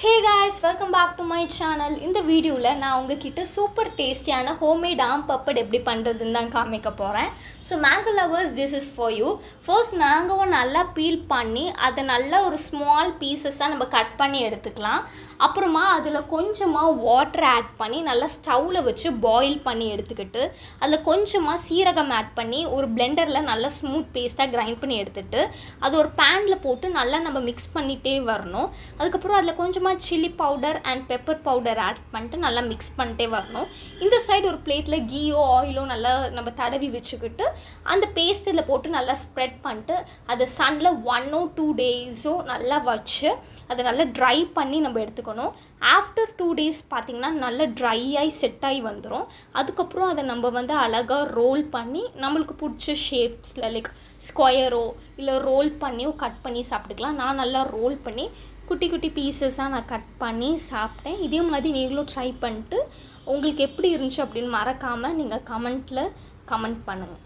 Hey guys, welcome back to my channel. இந்த வீடியோல நான் உங்ககிட்ட சூப்பர் டேஸ்டியான ஹோம்மேட் ஆம் பப்பட் எப்படி பண்றதுன்னு தான் காமிக்க போறேன். So mango lovers, this is for you. First mangoவை நல்லா பீல் பண்ணி அதை நல்லா ஒரு ஸ்மால் பீசஸா நம்ம கட் பண்ணி எடுத்துக்கலாம். அப்புறமா அதுல கொஞ்சமா வாட்டர் ஆட் பண்ணி நல்லா ஸ்டவ்ல வச்சு பாயில் பண்ணி எடுத்துக்கிட்டு அதுல கொஞ்சமா சீரகம் ஆட் பண்ணி ஒரு பிளெண்டர்ல நல்லா ஸ்மூத் பேஸ்டா கிரைண்ட் பண்ணி எடுத்துட்டு அது ஒரு panல போட்டு நல்லா நம்ம mix பண்ணிட்டே வரணும். அதுக்கு அப்புறம் அதுல கொஞ்சமா chili powder and pepper powder add பண்ணிட்டு நல்லா mix பண்ணிட்டே வரணும். இந்த சைடு ஒரு பிளேட்ல கீயோ ஆயிலோ நல்லா நம்ம தடவி வச்சுக்கிட்டு அந்த பேஸ்ட்ல போட்டு நல்லா ஸ்ப்ரெட் பண்ணிட்டு அது சன்ல 1 or 2 டேஸோ நல்லா வச்சு அதை நல்லா ட்ரை பண்ணி நம்ம எடுத்துக்கணும். ஆஃப்டர் 2 டேஸ் பார்த்தீங்கன்னா நல்லா ட்ரை ஆகி செட் ஆகி வந்துடும். அதுக்கப்புறம் அதை நம்ம வந்து அழகாக ரோல் பண்ணி நம்மளுக்கு பிடிச்ச ஷேப்ஸில் லைக் ஸ்கொயரோ இல்லை ரோல் பண்ணியோ கட் பண்ணி சாப்பிட்டுக்கலாம். நான் நல்லா ரோல் பண்ணி குட்டி குட்டி பீசஸாக நான் கட் பண்ணி சாப்பிட்டேன். இதே மாதிரி நீங்களும் ட்ரை பண்ணிட்டு உங்களுக்கு எப்படி இருந்துச்சு அப்படின்னு மறக்காமல் நீங்கள் கமெண்ட் பண்ணுங்கள்.